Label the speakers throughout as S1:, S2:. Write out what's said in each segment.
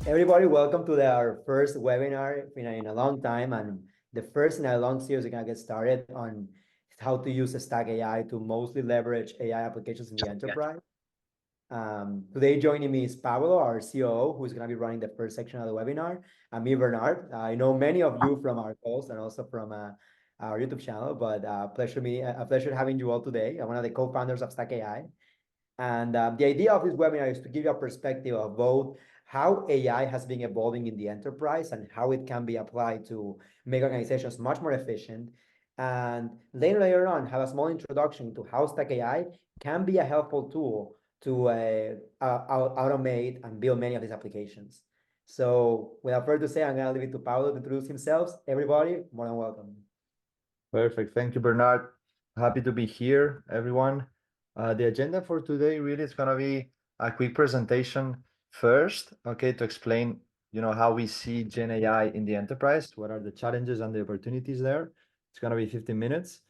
S1: Everybody, welcome to our first webinar in a long time, and the first in a long series. We're gonna get started on how to use Stack AI to mostly leverage AI applications in the enterprise. Today joining me is Pablo, our COO, who's gonna be running the first section of the webinar, and me, Bernard. I know many of you from our calls and also from our YouTube channel, but a pleasure having you all today. I'm one of the co-founders of Stack AI. And the idea of this webinar is to give you a perspective of both how AI has been evolving in the enterprise and how it can be applied to make organizations much more efficient. And later on, have a small introduction to how Stack AI can be a helpful tool to automate and build many of these applications. So without further ado, I'm going to leave it to Paulo to introduce himself. Everybody, more than welcome.
S2: Perfect. Thank you, Bernard. Happy to be here, everyone. The agenda for today really is going to be a quick presentation first, okay, to explain, how we see Gen AI in the enterprise, what are the challenges and the opportunities there. It's going to be 15 minutes.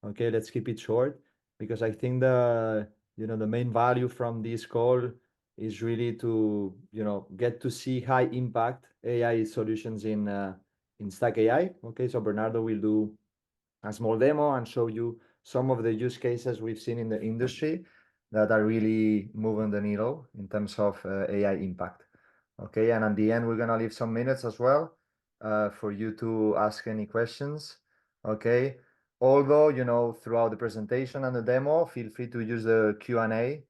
S2: Okay, let's keep it short because I think the main value from this call is really to, get to see high impact AI solutions in Stack AI. Okay, so Bernardo will do a small demo and show you some of the use cases we've seen in the industry that are really moving the needle in terms of AI impact. Okay, and at the end, we're going to leave some minutes as well for you to ask any questions. Okay, although, throughout the presentation and the demo, feel free to use the Q&A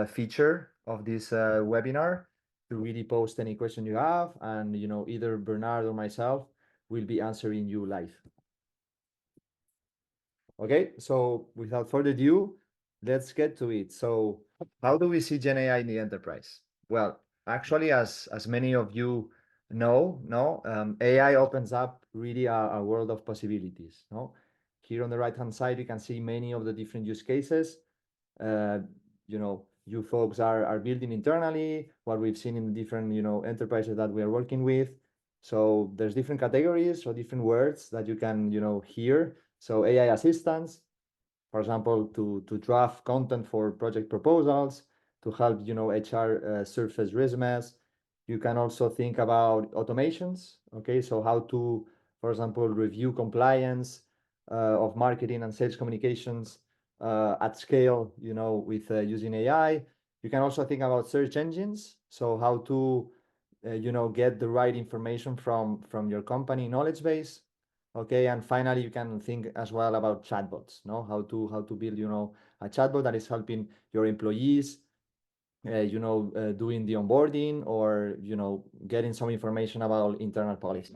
S2: feature of this webinar to really post any question you have, and, either Bernard or myself will be answering you live. Okay, so without further ado, let's get to it. So how do we see Gen AI in the enterprise? Well, actually, as many of you know, AI opens up really a world of possibilities. No, here on the right-hand side, you can see many of the different use cases. You folks are building internally, what we've seen in the different, enterprises that we are working with. So there's different categories or different words that you can, hear. So AI assistants, for example, to draft content for project proposals, to help, HR surface resumes. You can also think about automations. Okay, so how to, for example, review compliance of marketing and sales communications at scale, with using AI. You can also think about search engines. So how to, get the right information from your company knowledge base. Okay, and finally, you can think as well about chatbots. No, how to build, a chatbot that is helping your employees, doing the onboarding or getting some information about internal policy.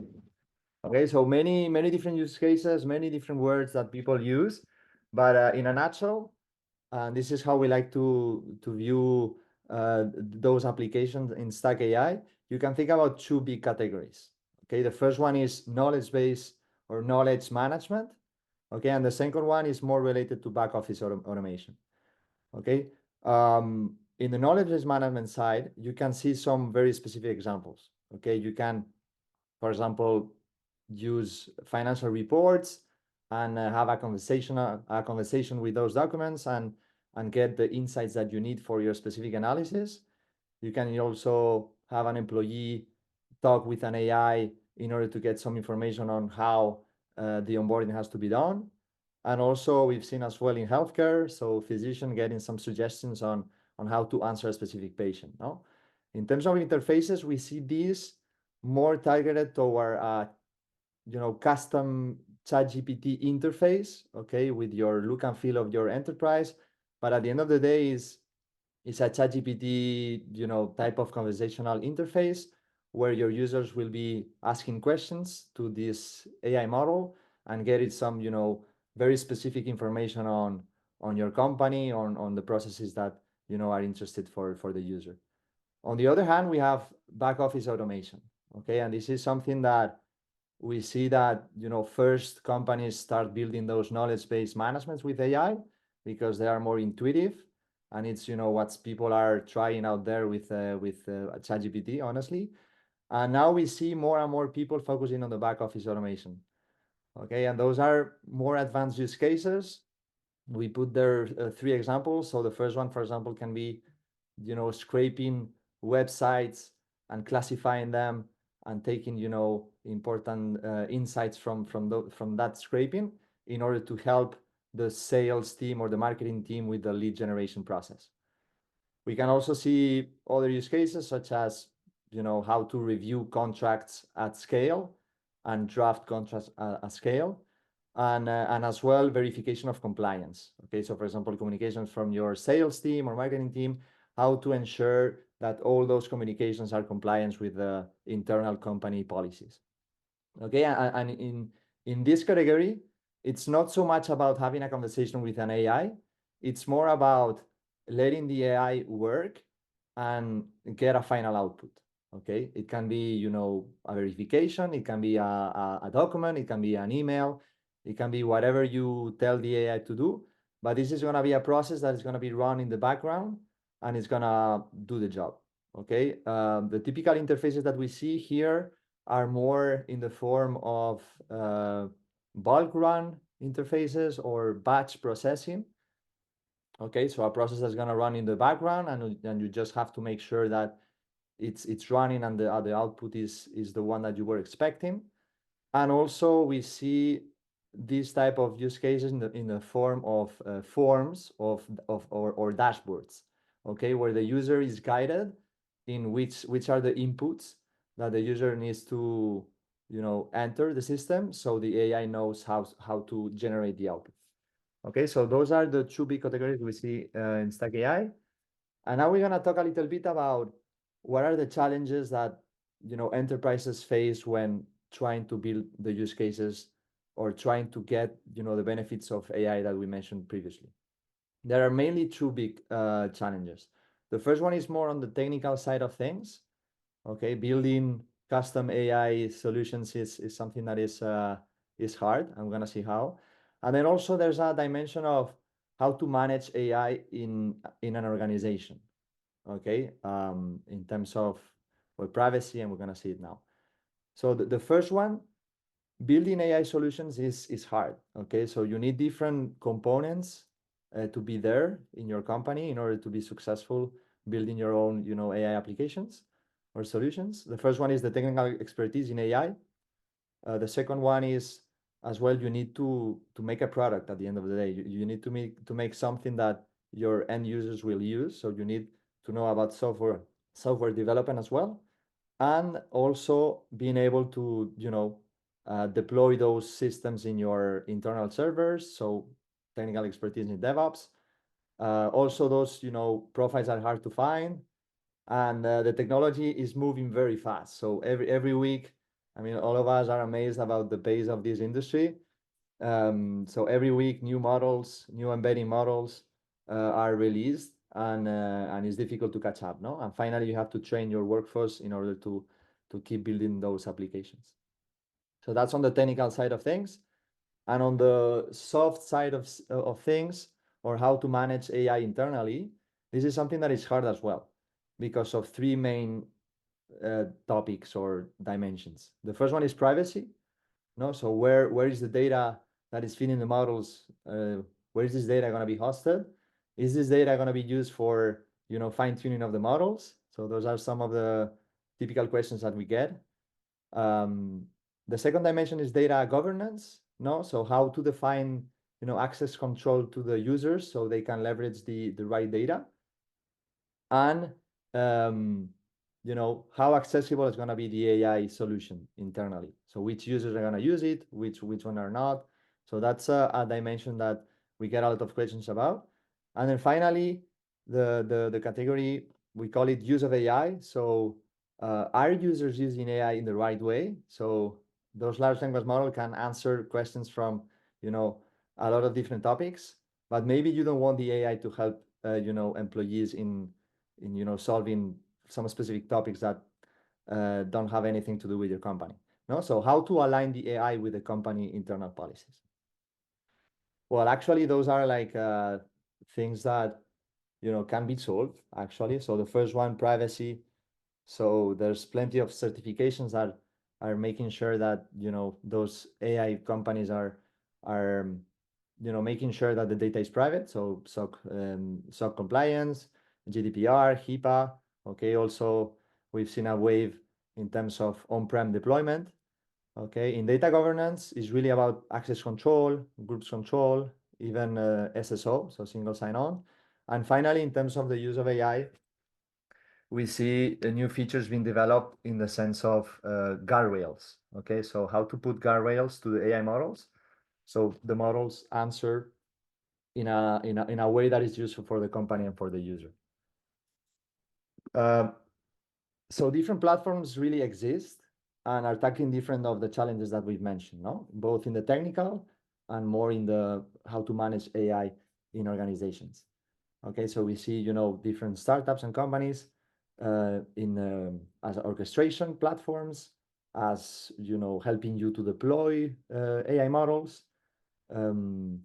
S2: Okay, so many different use cases, many different words that people use, but in a nutshell, this is how we like to view those applications in Stack AI. You can think about two big categories. Okay, the first one is knowledge base or knowledge management. Okay, and the second one is more related to back office automation. Okay, in the knowledge base management side, you can see some very specific examples. Okay, you can, for example, use financial reports and have a conversation with those documents and get the insights that you need for your specific analysis. You can also have an employee talk with an AI in order to get some information on how the onboarding has to be done. And also we've seen as well in healthcare, so physician getting some suggestions on how to answer a specific patient. No, in terms of interfaces, we see these more targeted toward custom ChatGPT interface, okay, with your look and feel of your enterprise. But at the end of the day, is a ChatGPT, type of conversational interface where your users will be asking questions to this AI model and getting some, very specific information on your company, on the processes that, are interested for the user. On the other hand, we have back office automation, okay? And this is something that we see that, first companies start building those knowledge-based managements with AI because they are more intuitive. And it's, what people are trying out there with ChatGPT, honestly. And now we see more and more people focusing on the back office automation. Okay, and those are more advanced use cases. We put there 3 examples. So the first one, for example, can be, scraping websites and classifying them and taking, you know, important insights from that scraping in order to help the sales team or the marketing team with the lead generation process. We can also see other use cases such as, you know, how to review contracts at scale and draft contracts at scale, and as well verification of compliance. Okay, so for example, communications from your sales team or marketing team, how to ensure that all those communications are compliant with the internal company policies. Okay, and in this category, it's not so much about having a conversation with an AI. It's more about letting the AI work and get a final output. Okay, it can be, you know, a verification, it can be a document, it can be an email, it can be whatever you tell the AI to do. But this is going to be a process that is going to be run in the background and it's going to do the job. Okay, the typical interfaces that we see here are more in the form of bulk run interfaces or batch processing. Okay, so a process that's going to run in the background, and you just have to make sure that it's running and the output is the one that you were expecting. And also we see this type of use cases in the form of forms or dashboards. Okay, where the user is guided in which are the inputs that the user needs to, you know, enter the system, so the AI knows how to generate the output. Okay, so those are the two big categories we see in Stack AI. And now we're gonna talk a little bit about what are the challenges that, you know, enterprises face when trying to build the use cases or trying to get, you know, the benefits of AI that we mentioned previously. There are mainly two big challenges. The first one is more on the technical side of things. Okay, building custom AI solutions is something that is hard. I'm gonna see how. And then also there's a dimension of how to manage AI in an organization. Okay, in terms of privacy, and we're gonna see it now. So the first one, building AI solutions is hard. Okay, so you need different components to be there in your company in order to be successful building your own, you know, AI applications or solutions. The first one is the technical expertise in AI. The second one is as well, you need to make a product at the end of the day. You need to make something that your end users will use. So you need to know about software development as well, and also being able to, you know, deploy those systems in your internal servers. So technical expertise in DevOps. Also, those, you know, profiles are hard to find, and the technology is moving very fast. So every week, I mean, all of us are amazed about the pace of this industry. So every week, new models, new embedding models are released, and it's difficult to catch up, no? And finally, you have to train your workforce in order to keep building those applications. So that's on the technical side of things. And on the soft side of things, or how to manage AI internally, this is something that is hard as well because of three main topics or dimensions. The first one is privacy. No, so where is the data that is feeding the models? Where is this data going to be hosted? Is this data going to be used for, you know, fine tuning of the models? So those are some of the typical questions that we get. The second dimension is data governance. No, so how to define, you know, access control to the users so they can leverage the right data, and you know, how accessible is going to be the AI solution internally. So which users are going to use it, which one are not. So that's a dimension that we get a lot of questions about. And then finally, the category, we call it use of AI. So are users using AI in the right way? So those large language models can answer questions from, you know, a lot of different topics, but maybe you don't want the AI to help, you know, employees in you know, solving some specific topics that don't have anything to do with your company. No, so how to align the AI with the company internal policies? Well, actually, those are like things that, you know, can be solved actually. So the first one, privacy. So there's plenty of certifications that are making sure that, you know, those AI companies are you know, making sure that the data is private. So SOC compliance, GDPR, HIPAA. Okay, also we've seen a wave in terms of on-prem deployment. Okay, in data governance, is really about access control, groups control, even SSO, so single sign-on. And finally, in terms of the use of AI, we see new features being developed in the sense of guardrails. Okay, so how to put guardrails to the AI models, so the models answer in a way that is useful for the company and for the user. So different platforms really exist and are tackling different of the challenges that we've mentioned, no? Both in the technical and more in the how to manage AI in organizations. Okay, so we see, different startups and companies as orchestration platforms, as, helping you to deploy AI models,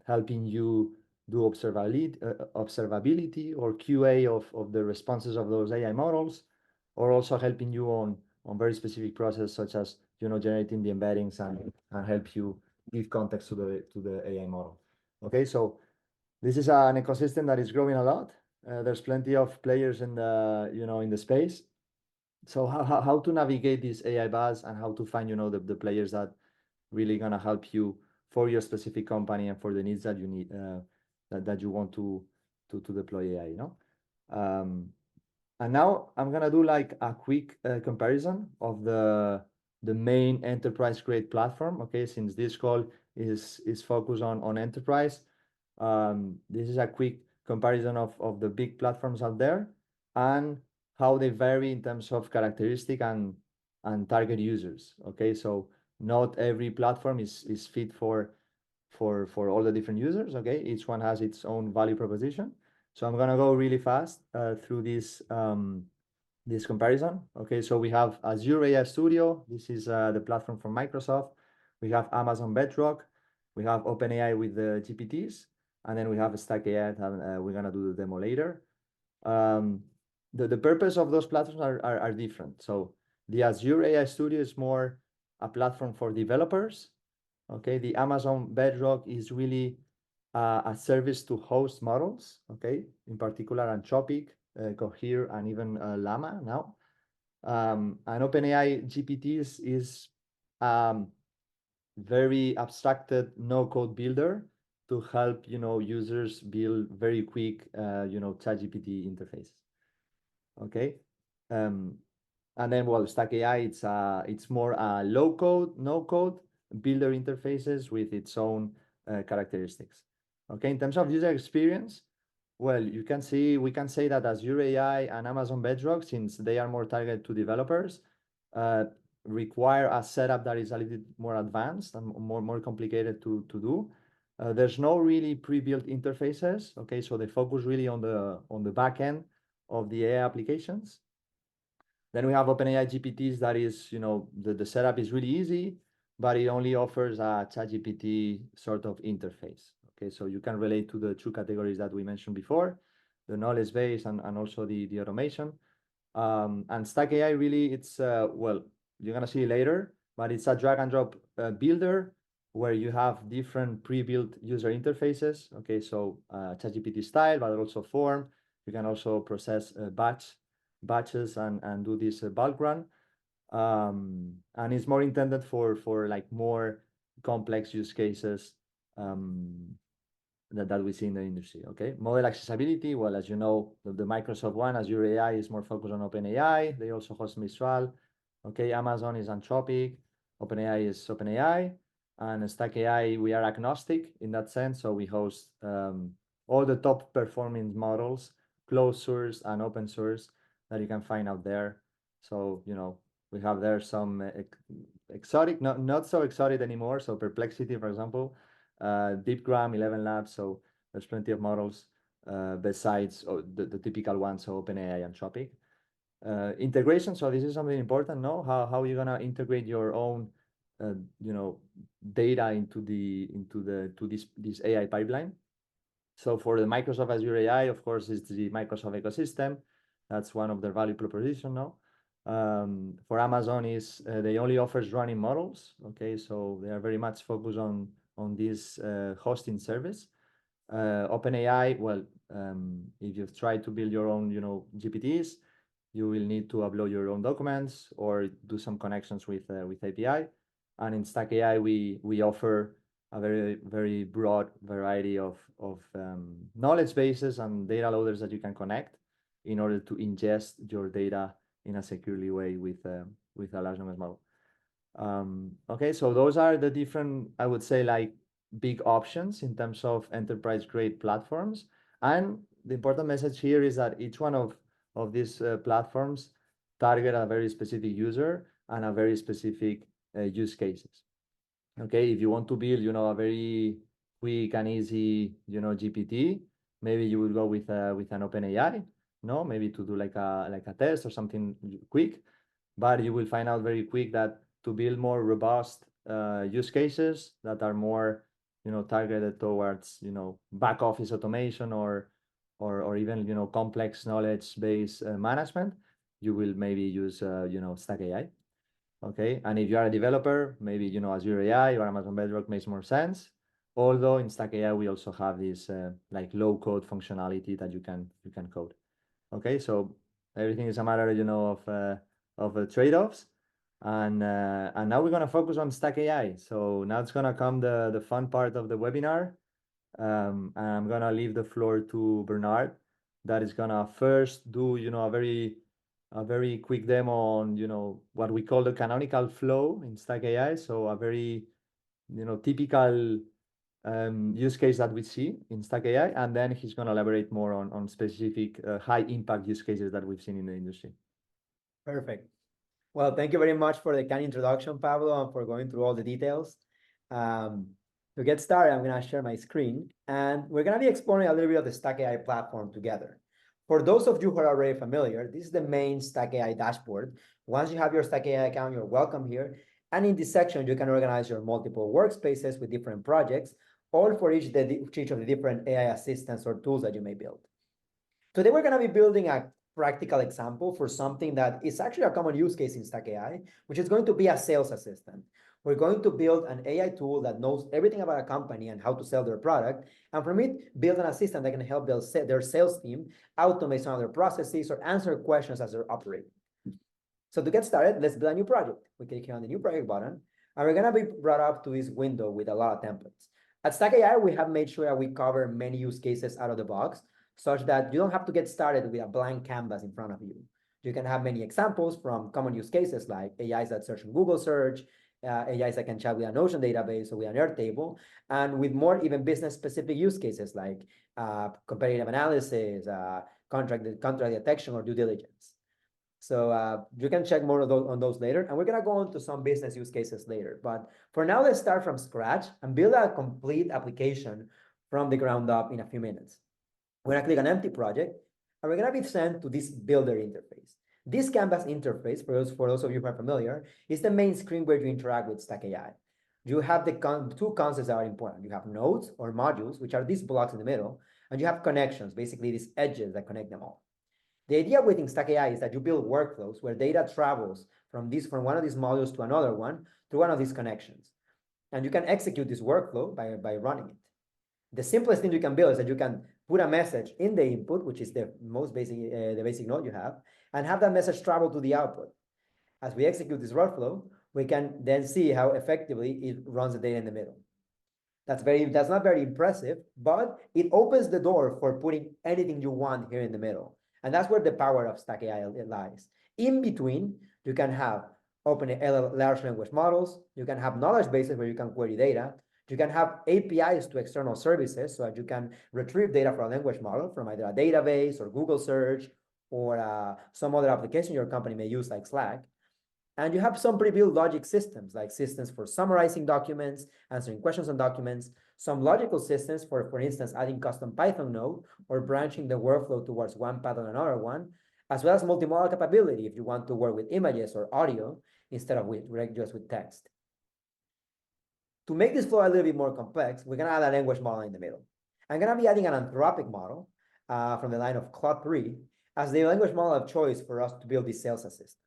S2: helping you do observability or QA of the responses of those AI models, or also helping you on very specific process such as, generating the embeddings and help you give context to the AI model. Okay, so this is an ecosystem that is growing a lot. There's plenty of players in the space. So how to navigate this AI buzz and how to find, the players that really gonna help you for your specific company and for the needs that you need, that you want to deploy AI, and now I'm gonna do like a quick comparison of the main enterprise grade platform. Okay, since this call is focused on enterprise, this is a quick comparison of the big platforms out there and how they vary in terms of characteristic and target users. Okay, so not every platform is fit for all the different users. Okay, each one has its own value proposition. So I'm gonna go really fast through this comparison. Okay, so we have Azure AI Studio. This is the platform from Microsoft. We have Amazon Bedrock. We have OpenAI with the GPTs, and then we have Stack AI, and we're gonna do the demo later. The purpose of those platforms are different. So the Azure AI Studio is more a platform for developers. Okay, the Amazon Bedrock is really a service to host models. Okay, in particular Anthropic, Cohere, and even Llama now. And OpenAI GPTs is very abstracted no-code builder to help users build very quick ChatGPT interfaces. Okay, and then Stack AI, it's more low-code, no-code builder interfaces with its own characteristics. Okay, in terms of user experience, well, we can say that Azure AI and Amazon Bedrock, since they are more targeted to developers, require a setup that is a little bit more advanced and more complicated to do. There's no really pre-built interfaces. Okay, so they focus really on the back end of the AI applications. Then we have OpenAI GPTs that is, the setup is really easy, but it only offers a ChatGPT sort of interface. Okay, so you can relate to the two categories that we mentioned before, the knowledge base and also the automation. And Stack AI really, it's, well, you're gonna see later, but it's a drag and drop builder where you have different pre-built user interfaces. Okay, so ChatGPT style, but also form. You can also process batches and do this bulk run. And it's more intended for like more complex use cases that we see in the industry. Okay, model accessibility. Well, as you know, the Microsoft one, Azure AI, is more focused on OpenAI. They also host Mistral. Okay, Amazon is Anthropic. OpenAI is OpenAI, and Stack AI, we are agnostic in that sense. So we host all the top performing models, closed source and open source, that you can find out there. So we have there some exotic, not so exotic anymore. So Perplexity, for example, DeepGram, 11 Labs. So there's plenty of models besides the typical ones, so OpenAI and Anthropic. Integration. So this is something important. No, how are you gonna integrate your own data into this AI pipeline? So for the Microsoft Azure AI, of course, it's the Microsoft ecosystem. That's one of their value proposition now. For Amazon is they only offers running models. Okay, so they are very much focused on this hosting service. OpenAI, well, if you've tried to build your own GPTs, you will need to upload your own documents or do some connections with API. And in Stack AI, we offer a very broad variety of knowledge bases and data loaders that you can connect in order to ingest your data in a securely way with a large language model. Okay, so those are the different, I would say, like big options in terms of enterprise grade platforms. And the important message here is that each one of these platforms target a very specific user and a very specific use cases. Okay, if you want to build, a very quick and easy, GPT, maybe you will go with an OpenAI, no, maybe to do like a test or something quick. But you will find out very quick that to build more robust use cases that are more, targeted towards, back office automation or even, complex knowledge base management, you will maybe use, Stack AI. Okay, and if you are a developer, maybe Azure AI or Amazon Bedrock makes more sense. Although in Stack AI we also have this like low code functionality that you can code. Okay, so everything is a matter, of trade-offs, and now we're gonna focus on Stack AI. So now it's gonna come the fun part of the webinar, and I'm gonna leave the floor to Bernard, that is gonna first do, a very quick demo on, what we call the canonical flow in Stack AI. So a very, typical use case that we see in Stack AI, and then he's going to elaborate more on specific high impact use cases that we've seen in the industry.
S1: Perfect. Well, thank you very much for the kind introduction, Pablo, and for going through all the details. To get started, I'm going to share my screen, and we're going to be exploring a little bit of the Stack AI platform together. For those of you who are already familiar, this is the main Stack AI dashboard. Once you have your Stack AI account, you're welcome here. And in this section, you can organize your multiple workspaces with different projects, all for each of the different AI assistants or tools that you may build. Today, we're going to be building a practical example for something that is actually a common use case in Stack AI, which is going to be a sales assistant. We're going to build an AI tool that knows everything about a company and how to sell their product. And from it, build an assistant that can help their sales team automate some of their processes or answer questions as they're operating. So to get started, let's build a new project. We click here on the new project button, and we're going to be brought up to this window with a lot of templates. At Stack AI, we have made sure that we cover many use cases out of the box, such that you don't have to get started with a blank canvas in front of you. You can have many examples from common use cases like AIs that search in Google search, AIs that can chat with an Ocean database or with an Airtable, and with more even business-specific use cases like competitive analysis, contract detection, or due diligence. So you can check more of those on those later, and we're gonna go into some business use cases later. But for now, let's start from scratch and build a complete application from the ground up in a few minutes. We're gonna click on empty project, and we're gonna be sent to this builder interface. This canvas interface, for those of you who are familiar, is the main screen where you interact with Stack AI. You have the two concepts that are important. You have nodes or modules, which are these blocks in the middle, and you have connections, basically these edges that connect them all. The idea within Stack AI is that you build workflows where data travels from one of these modules to another one through one of these connections. And you can execute this workflow by running it. The simplest thing you can build is that you can put a message in the input, which is the most basic, the basic node you have, and have that message travel to the output. As we execute this workflow, we can then see how effectively it runs the data in the middle. That's not very impressive, but it opens the door for putting anything you want here in the middle. And that's where the power of Stack AI lies. In between, you can have open large language models, you can have knowledge bases where you can query data, you can have APIs to external services so that you can retrieve data from a language model from either a database or Google search or some other application your company may use like Slack. And you have some pre-built logic systems, like systems for summarizing documents, answering questions on documents, some logical systems for instance, adding custom Python node or branching the workflow towards one path or another one, as well as multimodal capability if you want to work with images or audio instead of just with text. To make this flow a little bit more complex, we're going to add a language model in the middle. I'm going to be adding an Anthropic model from the line of Claude 3 as the language model of choice for us to build this sales assistant.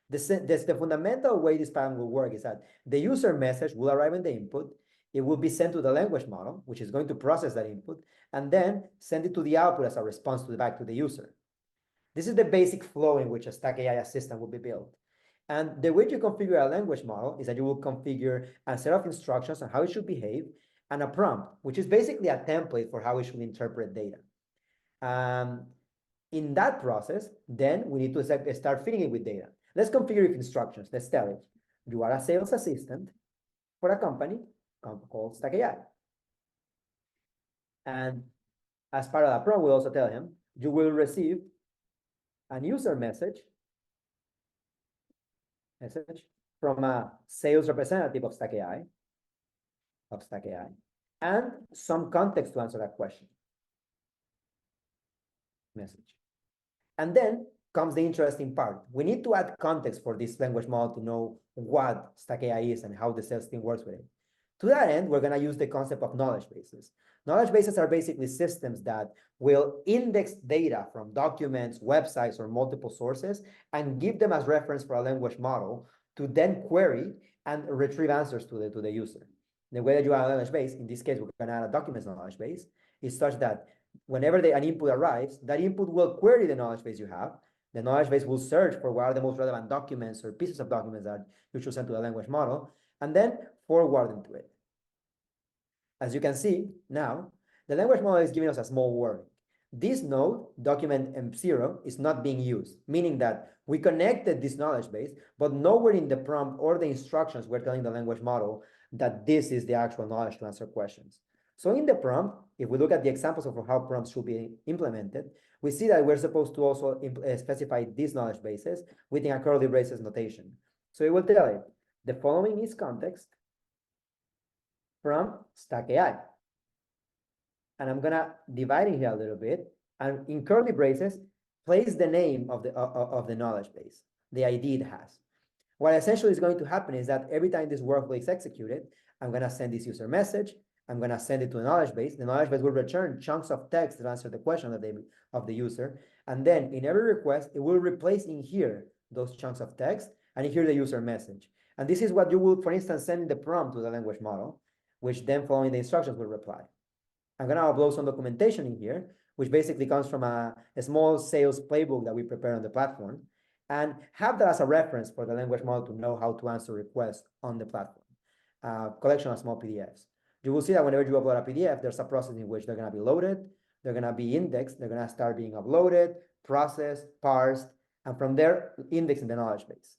S1: The fundamental way this pattern will work is that the user message will arrive in the input, it will be sent to the language model, which is going to process that input, and then send it to the output as a response back to the user. This is the basic flow in which a Stack AI assistant will be built. And the way you configure a language model is that you will configure a set of instructions on how it should behave and a prompt, which is basically a template for how it should interpret data. In that process, then we need to start feeding it with data. Let's configure it instructions. Let's tell it, you are a sales assistant for a company called Stack AI. And as part of that prompt, we'll also tell him, you will receive a user message from a sales representative of Stack AI, and some context to answer that question. Message. And then comes the interesting part. We need to add context for this language model to know what Stack AI is and how the sales team works with it. To that end, we're going to use the concept of knowledge bases. Knowledge bases are basically systems that will index data from documents, websites, or multiple sources and give them as reference for a language model to then query and retrieve answers to the user. The way that you add a knowledge base, in this case, we're going to add a documents knowledge base, is such that whenever an input arrives, that input will query the knowledge base you have. The knowledge base will search for what are the most relevant documents or pieces of documents that you should send to the language model, and then forward them to it. As you can see now, the language model is giving us a small warning. This node, document M0, is not being used, meaning that we connected this knowledge base, but nowhere in the prompt or the instructions we're telling the language model that this is the actual knowledge to answer questions. So in the prompt, if we look at the examples of how prompts should be implemented, we see that we're supposed to also specify these knowledge bases within a curly braces notation. So it will tell it, the following is context from Stack AI. And I'm going to divide it here a little bit. And in curly braces, place the name of the knowledge base, the ID it has. What essentially is going to happen is that every time this workflow is executed, I'm going to send this user message. I'm going to send it to a knowledge base. The knowledge base will return chunks of text that answer the question of the user. And then in every request, it will replace in here those chunks of text and in here the user message. And this is what you will, for instance, send in the prompt to the language model, which then following the instructions will reply. I'm going to upload some documentation in here, which basically comes from a small sales playbook that we prepare on the platform, and have that as a reference for the language model to know how to answer requests on the platform. Collection of small PDFs. You will see that whenever you upload a PDF, there's a process in which they're going to be loaded, they're going to be indexed, they're going to start being uploaded, processed, parsed, and from there, indexed in the knowledge base.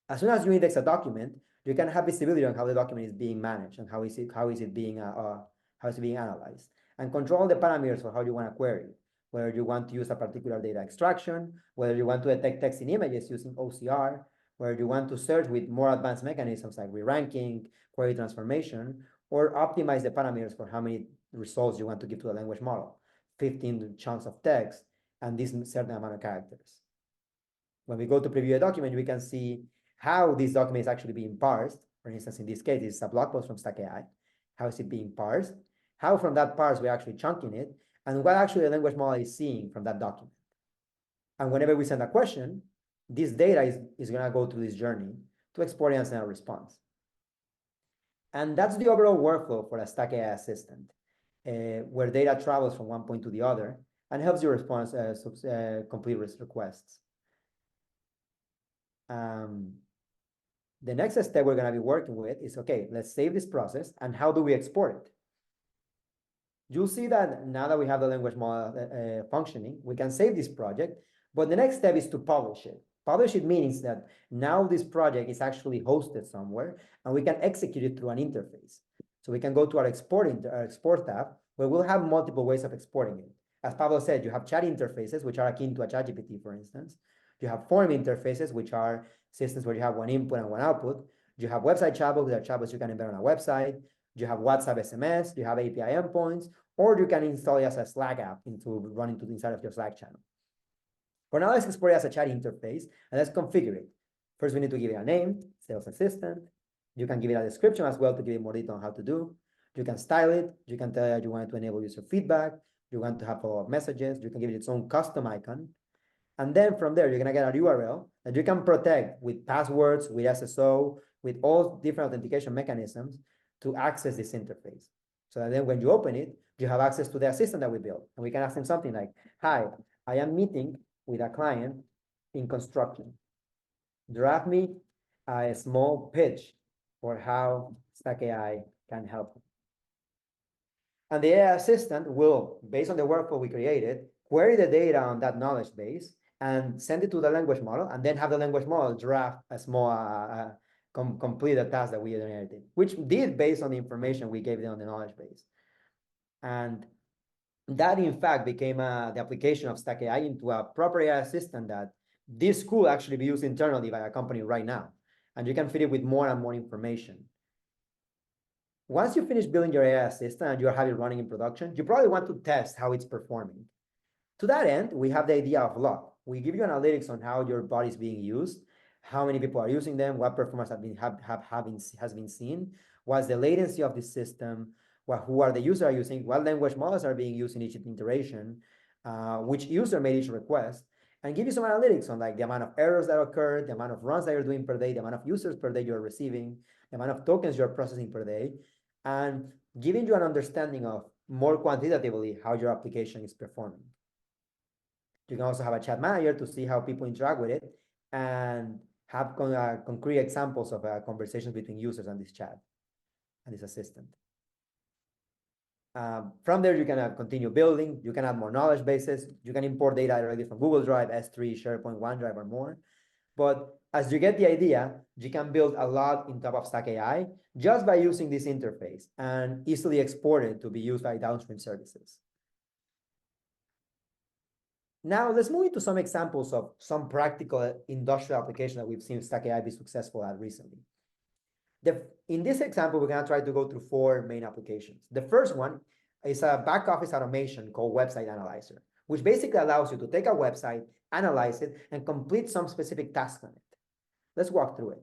S1: As soon as you index a document, you can have visibility on how the document is being managed and how is it being analyzed, and control the parameters for how you want to query, whether you want to use a particular data extraction, whether you want to detect text in images using OCR, whether you want to search with more advanced mechanisms like re-ranking, query transformation, or optimize the parameters for how many results you want to give to the language model, 15 chunks of text, and this certain amount of characters. When we go to preview a document, we can see how this document is actually being parsed. For instance, in this case, it's a blog post from Stack AI. How is it being parsed? How from that parse we're actually chunking it, and what actually the language model is seeing from that document. And whenever we send a question, this data is going to go through this journey to export and send a response. And that's the overall workflow for a Stack AI assistant, where data travels from one point to the other and helps you respond complete requests. The next step we're going to be working with is, okay, let's save this process, and how do we export it? You'll see that now that we have the language model functioning, we can save this project, but the next step is to publish it. Publish it means that now this project is actually hosted somewhere, and we can execute it through an interface. So we can go to our export tab, where we'll have multiple ways of exporting it. As Pablo said, you have chat interfaces, which are akin to a ChatGPT, for instance. You have form interfaces, which are systems where you have one input and one output. You have website chatbots, that are chatbots you can embed on a website. You have WhatsApp SMS, you have API endpoints, or you can install it as a Slack app inside of your Slack channel. For now, let's export it as a chat interface, and let's configure it. First, we need to give it a name, sales assistant. You can give it a description as well to give it more detail on how to do. You can style it. You can tell it you want to enable user feedback. You want to have follow-up messages. You can give it its own custom icon. And then from there, you're going to get a URL that you can protect with passwords, with SSO, with all different authentication mechanisms to access this interface. So that then when you open it, you have access to the assistant that we built. And we can ask them something like, hi, I am meeting with a client in construction. Draft me a small pitch for how Stack AI can help. And the AI assistant will, based on the workflow we created, query the data on that knowledge base and send it to the language model, and then have the language model draft a small, complete a task that we generated, which did based on the information we gave them on the knowledge base. And that, in fact, became the application of Stack AI into a proper AI assistant that this could actually be used internally by a company right now. And you can feed it with more and more information. Once you finish building your AI assistant and you have it running in production, you probably want to test how it's performing. To that end, we have the idea of log. We give you analytics on how your bot is being used, how many people are using them, what performance has been seen, what's the latency of the system, who are the users are using, what language models are being used in each iteration, which user made each request, and give you some analytics on like the amount of errors that occurred, the amount of runs that you're doing per day, the amount of users per day you're receiving, the amount of tokens you're processing per day, and giving you an understanding of more quantitatively how your application is performing. You can also have a chat manager to see how people interact with it and have concrete examples of conversations between users and this chat and this assistant. From there, you can continue building. You can add more knowledge bases. You can import data directly from Google Drive, S3, SharePoint, OneDrive, or more. But as you get the idea, you can build a lot in top of Stack AI just by using this interface and easily export it to be used by downstream services. Now, let's move into some examples of some practical industrial applications that we've seen Stack AI be successful at recently. In this example, we're going to try to go through 4 main applications. The first one is a back office automation called Website Analyzer, which basically allows you to take a website, analyze it, and complete some specific task on it. Let's walk through it.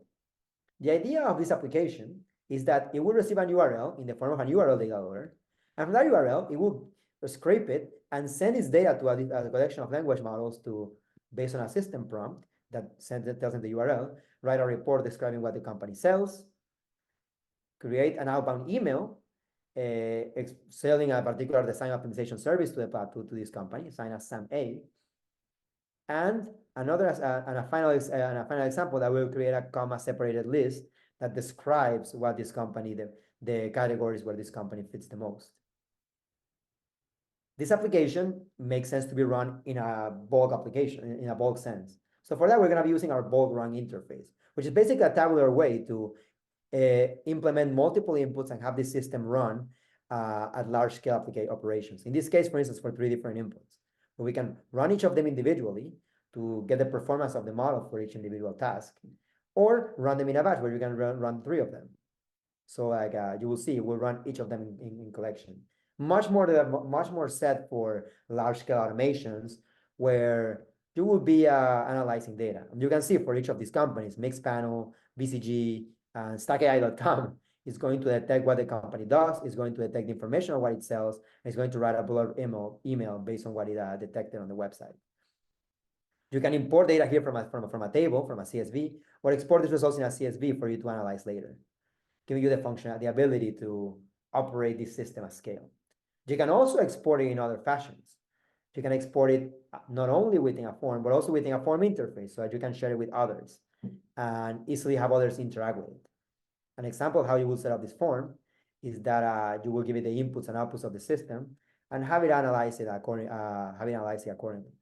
S1: The idea of this application is that it will receive an URL in the form of an URL data loader, and from that URL, it will scrape it and send its data to a collection of language models to, based on a system prompt that tells them the URL, write a report describing what the company sells, create an outbound email selling a particular design optimization service to this company, assigned as SAM-A, and a final example that will create a comma separated list that describes what this company, the categories where this company fits the most. This application makes sense to be run in a bulk application, in a bulk sense. So for that, we're going to be using our bulk run interface, which is basically a tabular way to implement multiple inputs and have this system run at large scale operations. In this case, for instance, for 3 different inputs, but we can run each of them individually to get the performance of the model for each individual task, or run them in a batch where you can run 3 of them. So like you will see, we'll run each of them in collection. Much more set for large scale automations where you will be analyzing data. And you can see for each of these companies, Mixpanel, BCG, and StackAI.com is going to detect what the company does, is going to detect the information on what it sells, and is going to write a blurb email based on what it detected on the website. You can import data here from a table, from a CSV, or export these results in a CSV for you to analyze later, giving you the ability to operate this system at scale. You can also export it in other fashions. You can export it not only within a form, but also within a form interface so that you can share it with others and easily have others interact with it. An example of how you will set up this form is that you will give it the inputs and outputs of the system and have it analyze it accordingly.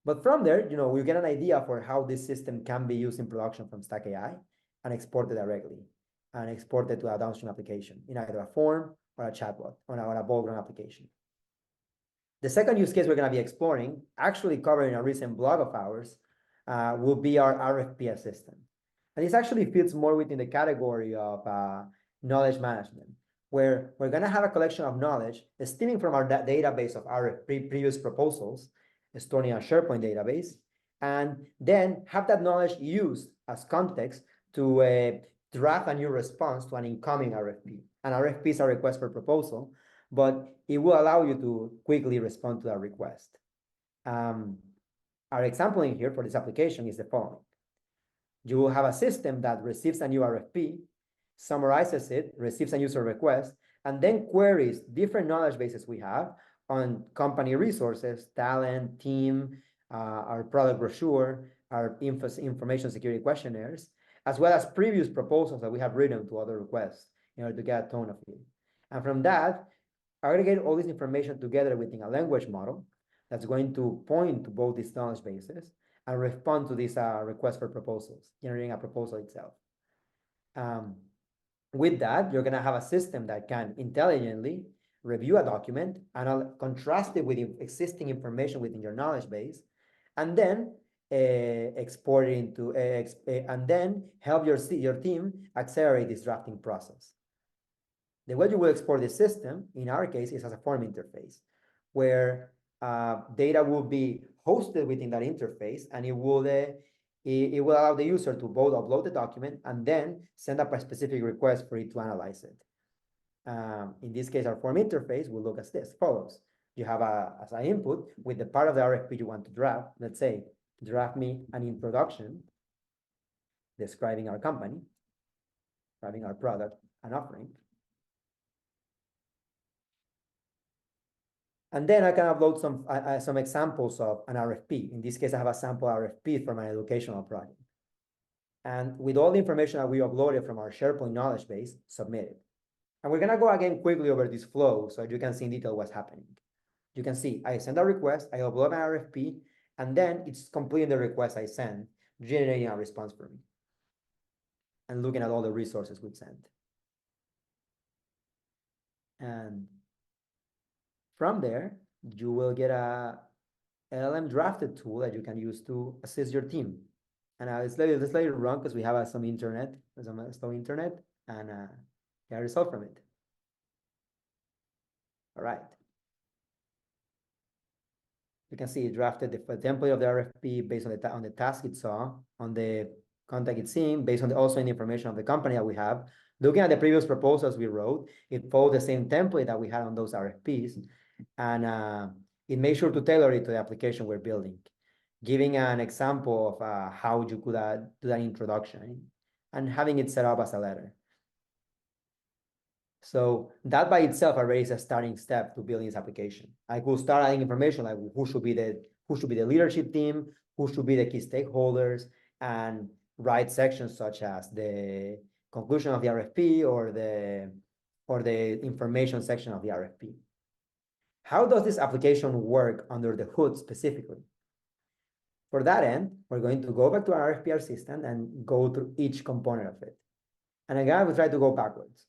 S1: But from there, we get an idea for how this system can be used in production from Stack AI and exported directly and exported to a downstream application in either a form or a chatbot or a bulk run application. The second use case we're going to be exploring, actually covering a recent blog of ours, will be our RFP assistant. And this actually fits more within the category of knowledge management, where we're going to have a collection of knowledge stemming from our database of RFP previous proposals, stored in a SharePoint database, and then have that knowledge used as context to draft a new response to an incoming RFP. An RFP is a request for proposal, but it will allow you to quickly respond to that request. Our example in here for this application is the following. You will have a system that receives a new RFP, summarizes it, receives a user request, and then queries different knowledge bases we have on company resources, talent, team, our product brochure, our information security questionnaires, as well as previous proposals that we have written to other requests in order to get a tone of it. And from that, aggregate all this information together within a language model that's going to point to both these knowledge bases and respond to this request for proposals, generating a proposal itself. With that, you're going to have a system that can intelligently review a document and contrast it with existing information within your knowledge base, and then export it into, and then help your team accelerate this drafting process. The way you will export the system, in our case, is as a form interface, where data will be hosted within that interface, and it will allow the user to both upload the document and then send up a specific request for it to analyze it. In this case, our form interface will look as this follows. You have as an input with the part of the RFP you want to draft. Let's say, draft me an introduction describing our company, describing our product and offering. And then I can upload some examples of an RFP. In this case, I have a sample RFP for my educational project. And with all the information that we uploaded from our SharePoint knowledge base, submit it. And we're going to go again quickly over this flow so you can see in detail what's happening. You can see I send a request, I upload an RFP, and then it's completing the request I sent, generating a response for me, and looking at all the resources we've sent. And from there, you will get a LLM drafted tool that you can use to assist your team. And let's let it run because we have some slow internet, and get a result from it. All right. You can see it drafted the template of the RFP based on the task it saw, on the contact it's seeing, based on also in the information of the company that we have. Looking at the previous proposals we wrote, it followed the same template that we had on those RFPs, and it made sure to tailor it to the application we're building, giving an example of how you could do that introduction and having it set up as a letter. So that by itself already is a starting step to building this application. I could start adding information like who should be the leadership team, who should be the key stakeholders, and write sections such as the conclusion of the RFP or the information section of the RFP. How does this application work under the hood specifically? For that end, we're going to go back to our RFP assistant and go through each component of it. And again, we try to go backwards.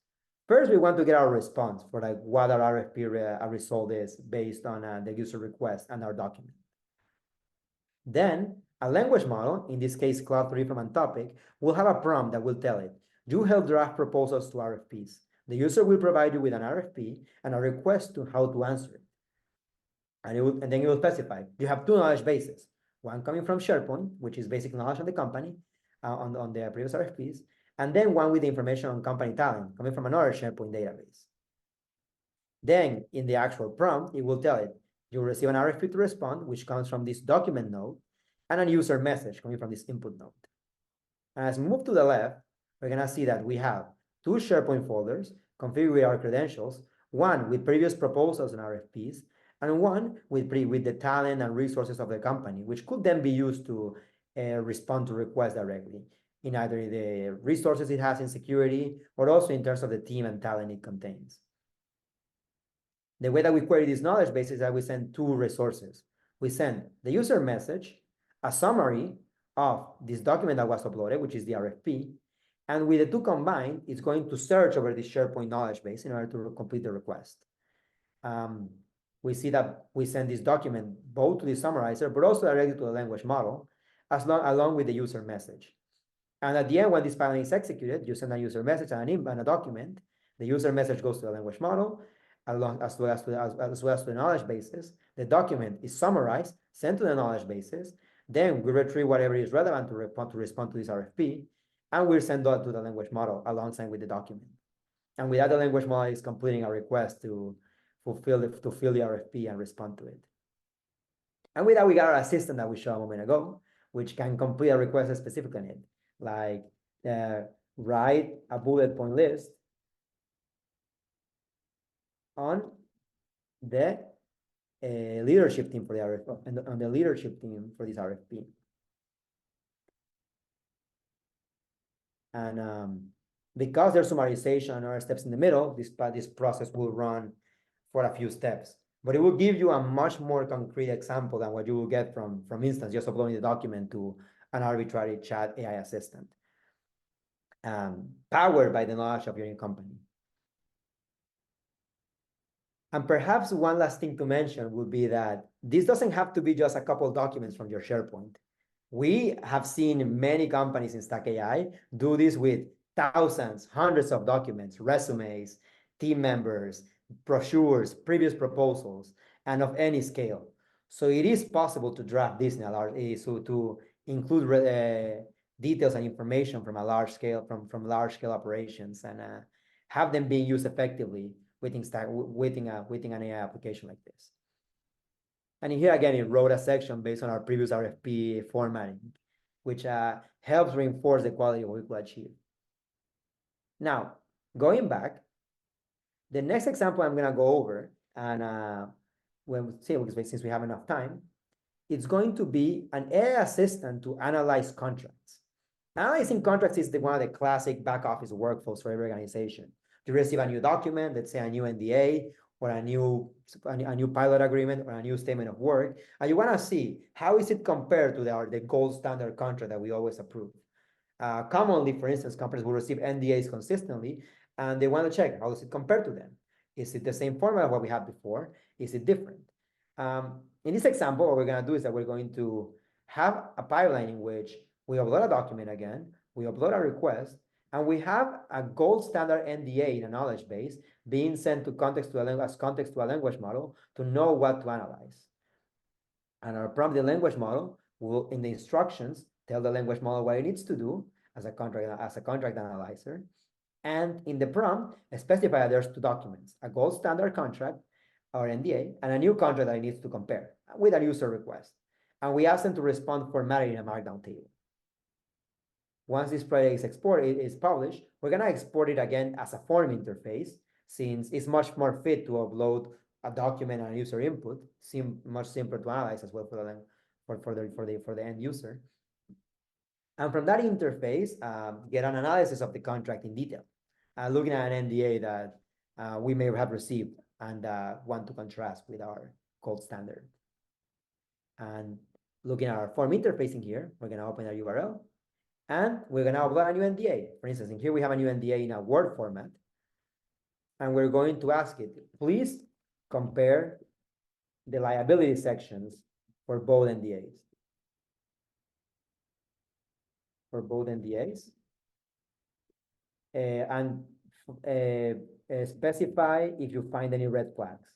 S1: First, we want to get our response for like what our RFP result is based on the user request and our document. Then a language model, in this case, Cloud 3 from Anthropic, will have a prompt that will tell it, you help draft proposals to RFPs. The user will provide you with an RFP and a request to how to answer it. And then it will specify, you have two knowledge bases, one coming from SharePoint, which is basic knowledge of the company on the previous RFPs, and then one with the information on company talent coming from another SharePoint database. Then in the actual prompt, it will tell it, you'll receive an RFP to respond, which comes from this document node, and a user message coming from this input node. And as we move to the left, we're going to see that we have two SharePoint folders configured with our credentials, one with previous proposals and RFPs, and one with the talent and resources of the company, which could then be used to respond to requests directly in either the resources it has in security or also in terms of the team and talent it contains. The way that we query this knowledge base is that we send two resources. We send the user message, a summary of this document that was uploaded, which is the RFP, and with the two combined, it's going to search over the SharePoint knowledge base in order to complete the request. We see that we send this document both to the summarizer, but also directly to the language model, along with the user message. And at the end, when this filing is executed, you send a user message and a document. The user message goes to the language model, as well as to the knowledge bases. The document is summarized, sent to the knowledge bases. Then we retrieve whatever is relevant to respond to this RFP, and we send that to the language model alongside with the document. And with that, the language model is completing a request to fill the RFP and respond to it. And with that, we got our assistant that we showed a moment ago, which can complete a request specific on it, like write a bullet point list on the leadership team for the RFP, on the leadership team for this RFP. And because there's summarization and other steps in the middle, this process will run for a few steps. But it will give you a much more concrete example than what you will get from instance, just uploading the document to an arbitrary chat AI assistant, powered by the knowledge of your new company. And perhaps one last thing to mention would be that this doesn't have to be just a couple of documents from your SharePoint. We have seen many companies in Stack AI do this with thousands, hundreds of documents, resumes, team members, brochures, previous proposals, and of any scale. So it is possible to draft this in a large, so to include details and information from a large scale, from large scale operations, and have them being used effectively within an AI application like this. And here again, it wrote a section based on our previous RFP formatting, which helps reinforce the quality of what we could achieve. Now, going back, the next example I'm gonna go over, and since we have enough time, it's going to be an AI assistant to analyze contracts. Analyzing contracts is one of the classic back office workflows for every organization. You receive a new document, let's say a new NDA, or a new pilot agreement, or a new statement of work, and you want to see how is it compared to the gold standard contract that we always approve. Commonly, for instance, companies will receive NDAs consistently, and they want to check how does it compare to them. Is it the same format of what we had before? Is it different? In this example, what we're going to do is that we're going to have a pipeline in which we upload a document again, we upload a request, and we have a gold standard NDA in a knowledge base being sent to context to a language model to know what to analyze. And our prompt the language model will, in the instructions, tell the language model what it needs to do as a contract analyzer. And in the prompt, specify that there's two documents, a gold standard contract or NDA, and a new contract that it needs to compare with a user request. And we ask them to respond formatted in a markdown table. Once this project is published, we're going to export it again as a form interface, since it's much more fit to upload a document and a user input, much simpler to analyze as well for the end user. And from that interface, get an analysis of the contract in detail, looking at an NDA that we may have received and want to contrast with our gold standard. And looking at our form interfacing here, we're going to open a URL, and we're going to upload a new NDA. For instance, in here we have a new NDA in a Word format, and we're going to ask it, please compare the liability sections for both NDAs. And specify if you find any red flags.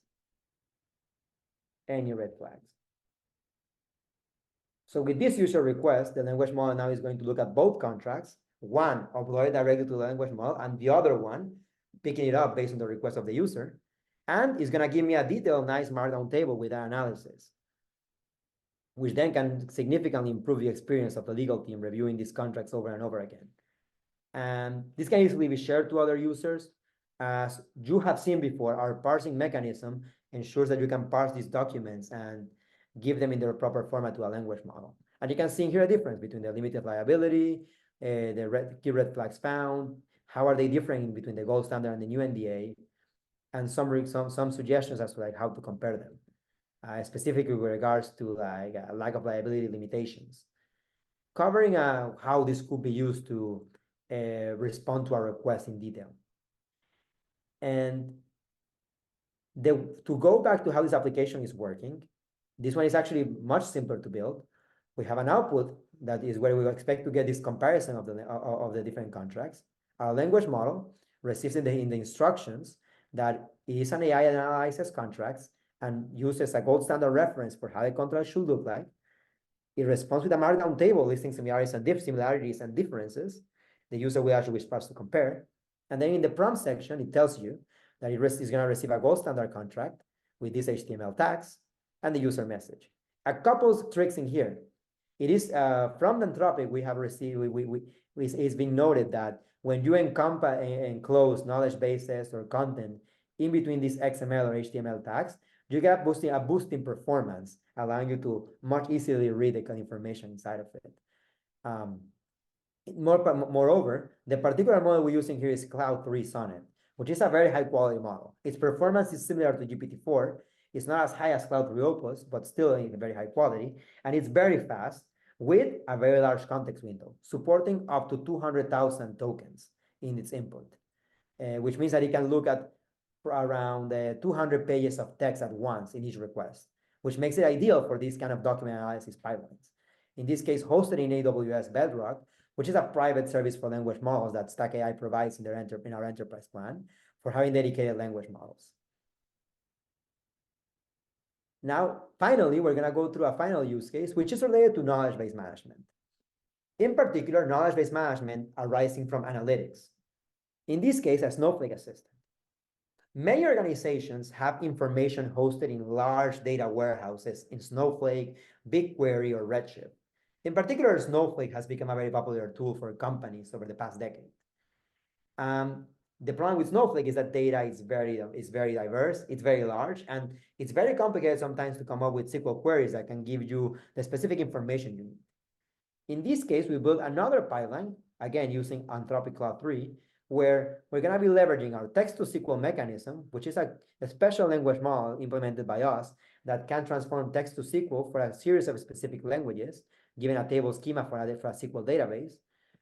S1: So with this user request, the language model now is going to look at both contracts, one uploaded directly to the language model, and the other one picking it up based on the request of the user. And it's going to give me a detailed, nice markdown table with that analysis, which then can significantly improve the experience of the legal team reviewing these contracts over and over again. And this can easily be shared to other users. As you have seen before, our parsing mechanism ensures that you can parse these documents and give them in their proper format to a language model. And you can see here a difference between the limited liability, the key red flags found, how are they differing between the gold standard and the new NDA, and some suggestions as to like how to compare them, specifically with regards to like lack of liability limitations, covering how this could be used to respond to a request in detail. And to go back to how this application is working, this one is actually much simpler to build. We have an output that is where we expect to get this comparison of the different contracts. Our language model receives in the instructions that it is an AI that analyzes contracts and uses a gold standard reference for how the contract should look like. It responds with a markdown table listing similarities and differences. The user will actually wish parts to compare. And then in the prompt section, it tells you that it is going to receive a gold standard contract with these HTML tags and the user message. A couple of tricks in here. It is from Anthropic, we have received, it's been noted that when you enclose knowledge bases or content in between these XML or HTML tags, you get a boost in performance, allowing you to much easily read the information inside of it. Moreover, the particular model we're using here is Cloud 3 Sonnet, which is a very high quality model. Its performance is similar to GPT-4. It's not as high as Cloud 3 Opus, but still in very high quality. And it's very fast with a very large context window, supporting up to 200,000 tokens in its input, which means that it can look at around 200 pages of text at once in each request, which makes it ideal for these kind of document analysis pipelines. In this case, hosted in AWS Bedrock, which is a private service for language models that Stack AI provides in our enterprise plan for having dedicated language models. Now, finally, we're going to go through a final use case, which is related to knowledge-based management. In particular, knowledge-based management arising from analytics. In this case, a Snowflake assistant. Many organizations have information hosted in large data warehouses in Snowflake, BigQuery, or Redshift. In particular, Snowflake has become a very popular tool for companies over the past decade. The problem with Snowflake is that data is very diverse, it's very large, and it's very complicated sometimes to come up with SQL queries that can give you the specific information you need. In this case, we built another pipeline, again, using Anthropic Cloud 3, where we're going to be leveraging our text-to-SQL mechanism, which is a special language model implemented by us that can transform text to SQL for a series of specific languages, given a table schema for a SQL database,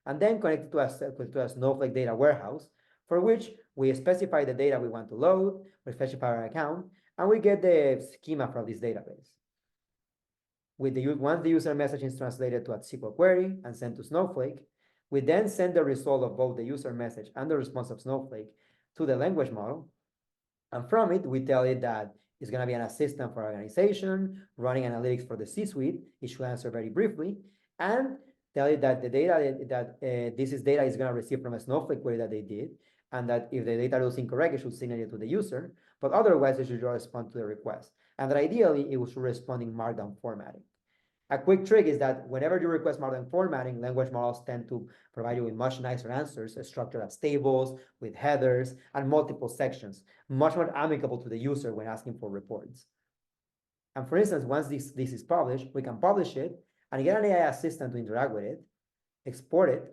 S1: and then connected to a Snowflake data warehouse, for which we specify the data we want to load, we specify our account, and we get the schema from this database. Once the user message is translated to a SQL query and sent to Snowflake, we then send the result of both the user message and the response of Snowflake to the language model. And from it, we tell it that it's going to be an assistant for organization, running analytics for the C-suite. It should answer very briefly, and tell it that the data this is data is going to receive from a Snowflake query that they did, and that if the data is incorrect, it should signal it to the user, but otherwise it should respond to the request. And that ideally, it should respond in Markdown formatting. A quick trick is that whenever you request Markdown formatting, language models tend to provide you with much nicer answers, structured as tables, with headers, and multiple sections, much more amicable to the user when asking for reports. And for instance, once this is published, we can publish it and get an AI assistant to interact with it, export it,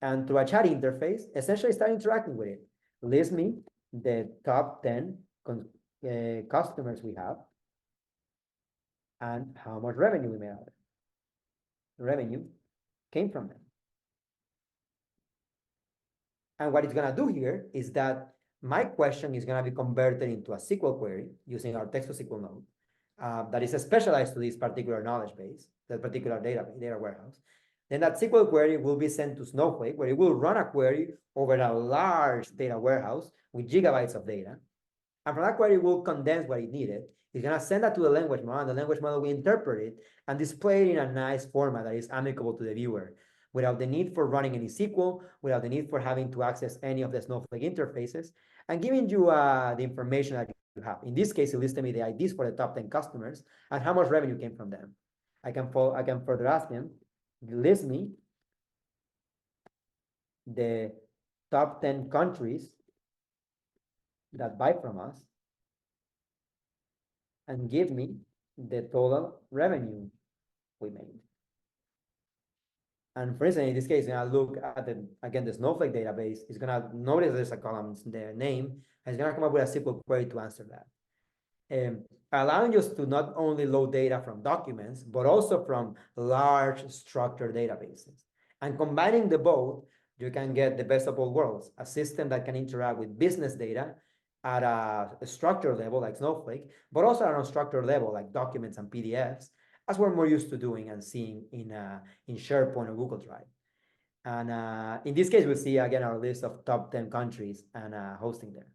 S1: and through a chat interface, essentially start interacting with it. List me the top 10 customers we have, and how much revenue we made out of it. The revenue came from them. And what it's going to do here is that my question is going to be converted into a SQL query using our text-to-SQL node that is specialized to this particular knowledge base, that particular data warehouse. Then that SQL query will be sent to Snowflake, where it will run a query over a large data warehouse with gigabytes of data. And from that query, we'll condense what it needed. It's going to send that to the language model, and the language model will interpret it and display it in a nice format that is amicable to the viewer, without the need for running any SQL, without the need for having to access any of the Snowflake interfaces, and giving you the information that you have. In this case, it listed me the IDs for the top 10 customers and how much revenue came from them. I can further ask them, list me the top 10 countries that buy from us, and give me the total revenue we made. And for instance, in this case, I'm going to look at the Snowflake database. It's going to notice there's a column, their name, and it's going to come up with a SQL query to answer that. Allowing us to not only load data from documents, but also from large structured databases. And combining the both, you can get the best of both worlds, a system that can interact with business data at a structured level like Snowflake, but also at an unstructured level like documents and PDFs, as we're more used to doing and seeing in SharePoint or Google Drive. And in this case, we'll see again our list of top 10 countries and hosting there.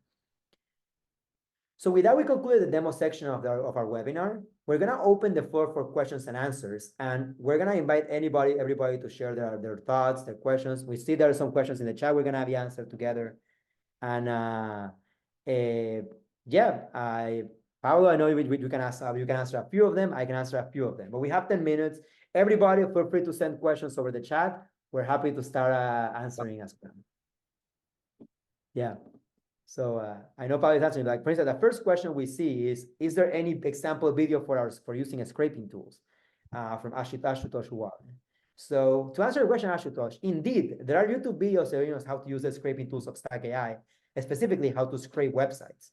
S1: So with that, we concluded the demo section of our webinar. We're going to open the floor for questions and answers, and we're going to invite everybody to share their thoughts, their questions. We see there are some questions in the chat we're going to have answered together. And Paolo, I know you can answer a few of them. I can answer a few of them, but we have 10 minutes. Everybody, feel free to send questions over the chat. We're happy to start answering as well. Yeah. So I know Pablo is answering. Like, for instance, the first question we see is there any example video for using scraping tools? From Ashutosh Wal. So to answer your question, Ashutosh, indeed, there are YouTube videos that show how to use the scraping tools of Stack AI, specifically how to scrape websites.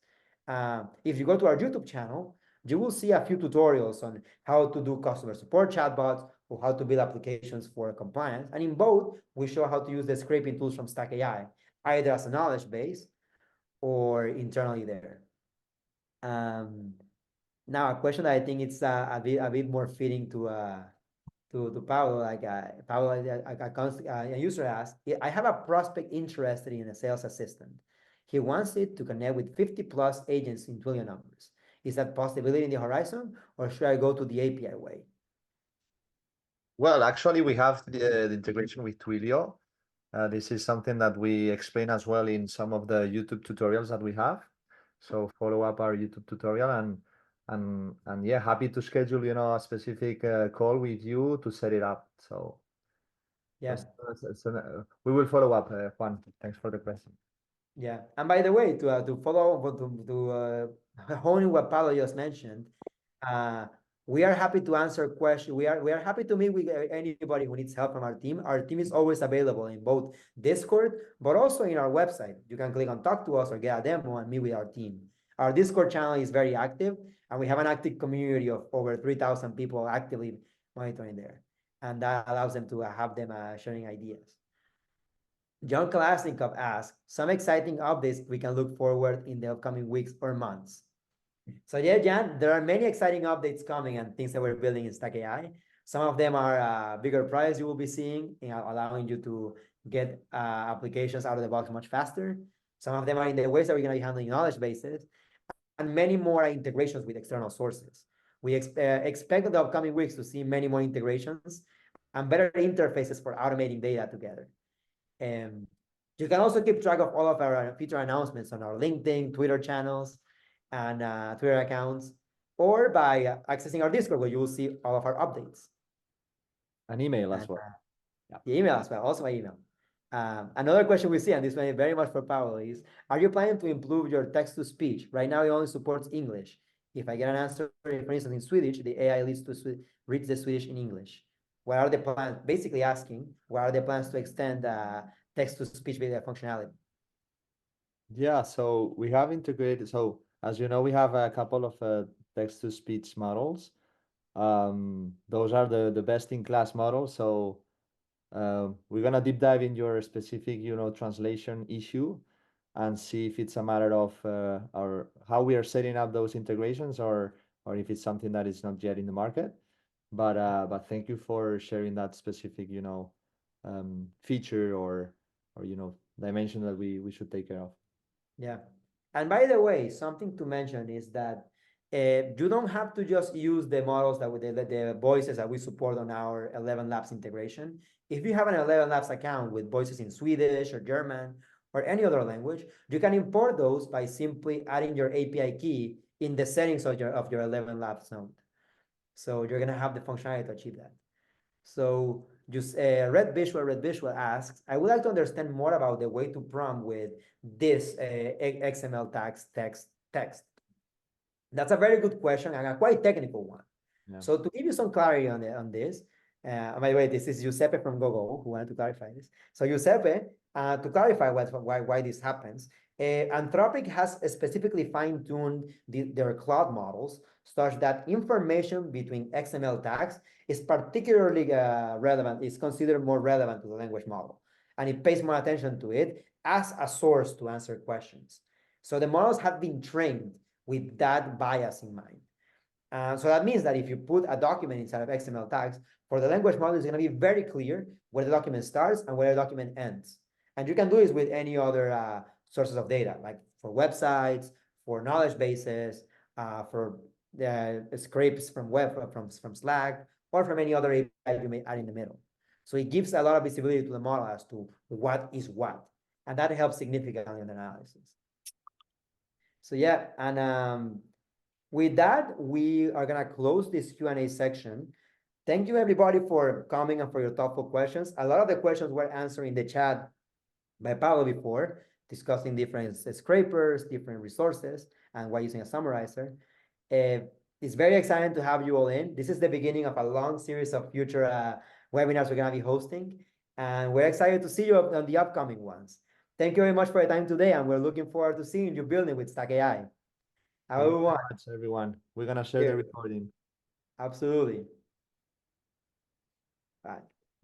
S1: If you go to our YouTube channel, you will see a few tutorials on how to do customer support chatbots or how to build applications for compliance. And in both, we show how to use the scraping tools from Stack AI, either as a knowledge base or internally there. Um, Now, a question that I think it's a bit more fitting to Paulo, like Paulo, a user asked, I have a prospect interested in a sales assistant. He wants it to connect with 50 plus agents in Twilio numbers. Is that possibility in the horizon, or should I go to the API way?
S2: Well, actually, we have the integration with Twilio. This is something that we explain as well in some of the YouTube tutorials that we have. So follow up our YouTube tutorial and yeah, happy to schedule, a specific call with you to set it up. So
S1: Yeah.
S2: we will follow up, Juan. Thanks for the question.
S1: Yeah, and by the way, to follow up hone what Paulo just mentioned, uh, we are happy to answer questions. We are happy to meet with anybody who needs help from our team. Our team is always available in both Discord, but also in our website. You can click on Talk to Us or get a demo and meet with our team. Our Discord channel is very active, and we have an active community of over 3,000 people actively monitoring there, and that allows them to have them sharing ideas. John Kalasnikov asks, some exciting updates we can look forward in the upcoming weeks or months. So yeah, Jan, there are many exciting updates coming and things that we're building in Stack AI. Some of them are bigger projects you will be seeing, allowing you to get applications out of the box much faster. Some of them are in the ways that we're going to be handling knowledge bases, and many more are integrations with external sources. We expect in the upcoming weeks to see many more integrations and better interfaces for automating data together. And you can also keep track of all of our feature announcements on our LinkedIn, Twitter channels, and Twitter accounts, or by accessing our Discord, where you will see all of our updates.
S2: An email
S1: And
S2: as well. Yeah.
S1: the email as well, also by email. Another question we see, and this one is very much for Paolo, is, are you planning to improve your text-to-speech? Right now, it only supports English. If I get an answer, for instance, in Swedish, the AI reads the Swedish in English. What are the plans? Basically asking, what are the plans to extend text-to-speech video functionality?
S2: Yeah, so we have integrated. So as you know, we have a couple of text-to-speech models. Those are the best in class models. So we're gonna deep dive in your specific, translation issue and see if it's a matter of our how we are setting up those integrations or if it's something that is not yet in the market. But thank you for sharing that specific, feature or dimension that we should take care of.
S1: Yeah. And by the way, something to mention is that you don't have to just use the models that the voices that we support on our 11 Labs integration. If you have an 11 Labs account with voices in Swedish or German or any other language, you can import those by simply adding your API key in the settings of your 11 Labs node. So you're gonna have the functionality to achieve that. So just Red Visual asks, I would like to understand more about the way to prompt with this XML tags text. That's a very good question and a quite technical one.
S2: Yeah.
S1: So to give you some clarity on this, by the way, this is Giuseppe from Google who wanted to clarify this. So Giuseppe, to clarify why this happens, Anthropic has specifically fine-tuned their cloud models such that information between XML tags is particularly relevant, is considered more relevant to the language model. And it pays more attention to it as a source to answer questions. So the models have been trained with that bias in mind. So that means that if you put a document inside of XML tags, for the language model, it's going to be very clear where the document starts and where the document ends. And you can do this with any other sources of data, like for websites, for knowledge bases, for the scripts from from Slack, or from any other API you may add in the middle. So it gives a lot of visibility to the model as to what is what. And that helps significantly in the analysis. So yeah, and with that, we are gonna close this Q&A section. Thank you everybody for coming and for your thoughtful questions. A lot of the questions were answered in the chat by Paolo before, discussing different scrapers, different resources, and why using a summarizer. It's very exciting to have you all in. This is the beginning of a long series of future webinars we're going to be hosting, and we're excited to see you on the upcoming ones. Thank you very much for your time today, and we're looking forward to seeing you building with Stack AI.
S2: Thank you very
S1: Everyone,
S2: much, everyone. We're gonna share the recording.
S1: absolutely. Bye.